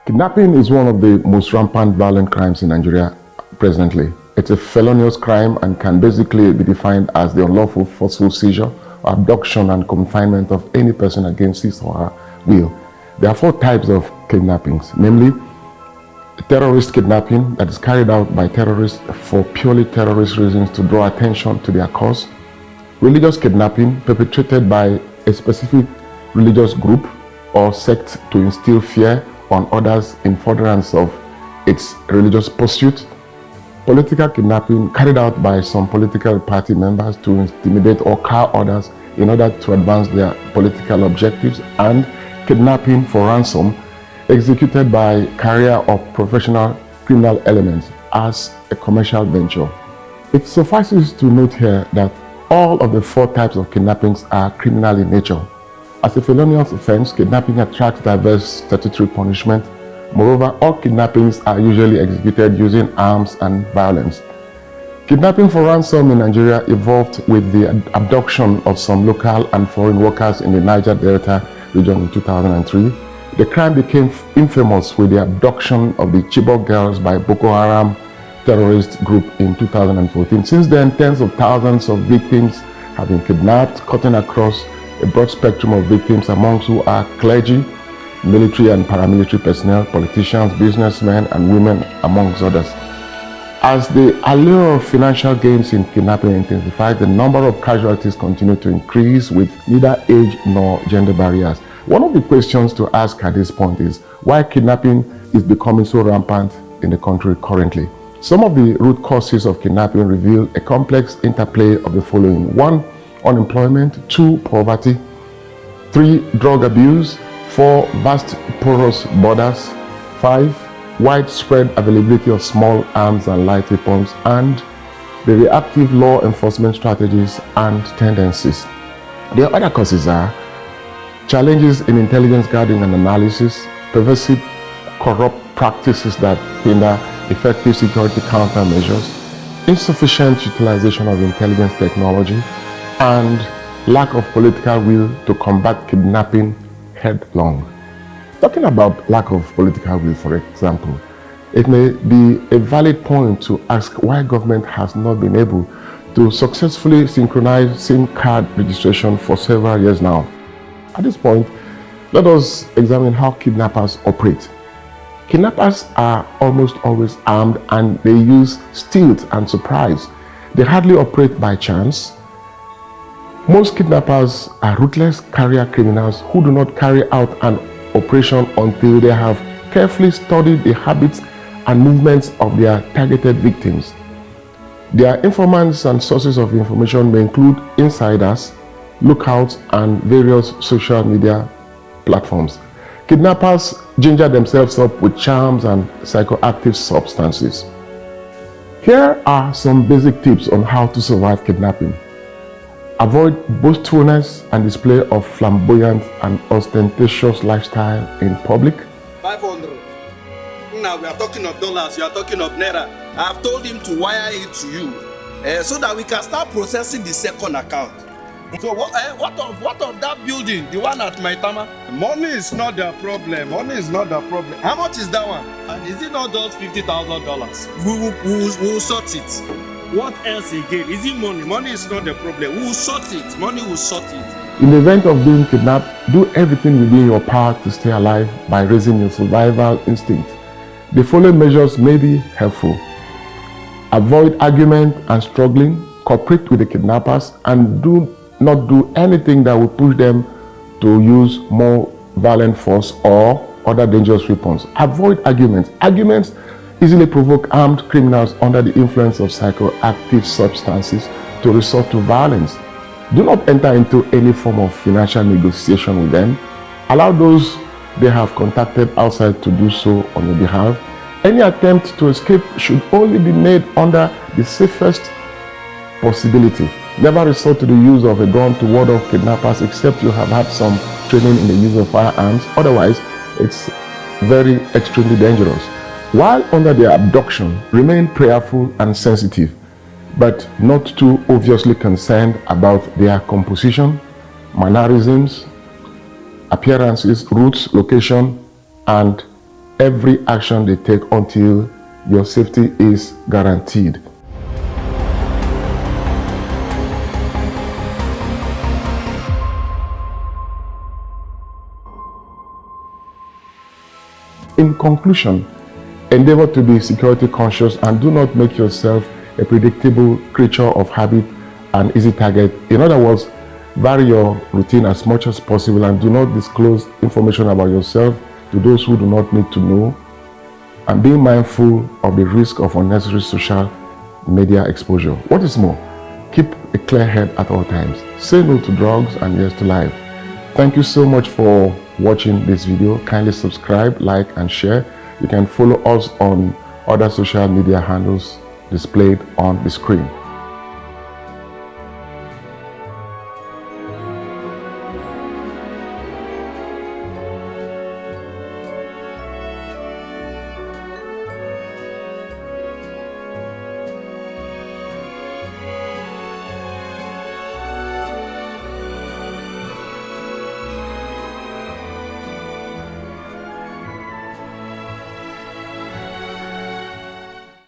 Kidnapping is one of the most rampant violent crimes in Nigeria presently. It's a felonious crime and can basically be defined as the unlawful forceful seizure, abduction and confinement of any person against his or her will. There are 4 types of kidnappings, namely terrorist kidnapping, that is carried out by terrorists for purely terrorist reasons to draw attention to their cause; religious kidnapping, perpetrated by a specific religious group or sect to instill fear on others in furtherance of its religious pursuit; political kidnapping, carried out by some political party members to intimidate or cow others in order to advance their political objectives; and kidnapping for ransom, executed by career or professional criminal elements as a commercial venture. It suffices to note here that all of the 4 types of kidnappings are criminal in nature. As a felonious offense, kidnapping attracts diverse statutory punishment. Moreover, all kidnappings are usually executed using arms and violence. Kidnapping for ransom in Nigeria evolved with the abduction of some local and foreign workers in the Niger Delta region in 2003. The crime became infamous with the abduction of the Chibok girls by Boko Haram terrorist group in 2014. Since then, tens of thousands of victims have been kidnapped, cutting across a broad spectrum of victims, amongst who are clergy, military and paramilitary personnel, politicians, businessmen, and women, amongst others. As the allure of financial gains in kidnapping intensifies, the number of casualties continue to increase with neither age nor gender barriers. One of the questions to ask at this point is why kidnapping is becoming so rampant in the country currently. Some of the root causes of kidnapping reveal a complex interplay of the following: 1, unemployment; 2, poverty; 3, drug abuse; 4, vast porous borders; 5, widespread availability of small arms and light weapons; and the reactive law enforcement strategies and tendencies. The other causes are challenges in intelligence gathering and analysis, pervasive corrupt practices that hinder effective security countermeasures, insufficient utilization of intelligence technology, and lack of political will to combat kidnapping headlong. Talking about lack of political will, for example, it may be a valid point to ask why government has not been able to successfully synchronize SIM card registration for several years now. At this point, let us examine how kidnappers operate. Kidnappers are almost always armed and they use stealth and surprise. They hardly operate by chance. Most kidnappers are ruthless career criminals who do not carry out an operation until they have carefully studied the habits and movements of their targeted victims. Their informants and sources of information may include insiders, lookouts, and various social media platforms. Kidnappers ginger themselves up with charms and psychoactive substances. Here are some basic tips on how to survive kidnapping. Avoid boastfulness and display of flamboyant and ostentatious lifestyle in public. 500. Now we are talking of dollars, you are talking of naira. I have told him to wire it to you so that we can start processing the second account. So what of that building, the one at Maitama? Money is not the problem. Money is not the problem. How much is that one? And is it not just $50,000? We will sort it. What else again? Is it money? Money is not the problem. We will sort it. Money will sort it. In the event of being kidnapped, do everything within your power to stay alive by raising your survival instinct. The following measures may be helpful. Avoid argument and struggling. Cooperate with the kidnappers and do not do anything that will push them to use more violent force or other dangerous weapons. Avoid arguments. Arguments easily provoke armed criminals under the influence of psychoactive substances to resort to violence. Do not enter into any form of financial negotiation with them. Allow those they have contacted outside to do so on your behalf. Any attempt to escape should only be made under the safest possibility. Never resort to the use of a gun to ward off kidnappers except you have had some training in the use of firearms. Otherwise, it's very extremely dangerous. While under their abduction, remain prayerful and sensitive, but not too obviously concerned about their composition, mannerisms, appearances, routes, location, and every action they take until your safety is guaranteed. In conclusion, endeavor to be security conscious and do not make yourself a predictable creature of habit and easy target. In other words, vary your routine as much as possible and do not disclose information about yourself to those who do not need to know. And be mindful of the risk of unnecessary social media exposure. What is more, keep a clear head at all times. Say no to drugs and yes to life. Thank you so much for watching this video. Kindly subscribe, like, and share. You can follow us on other social media handles displayed on the screen.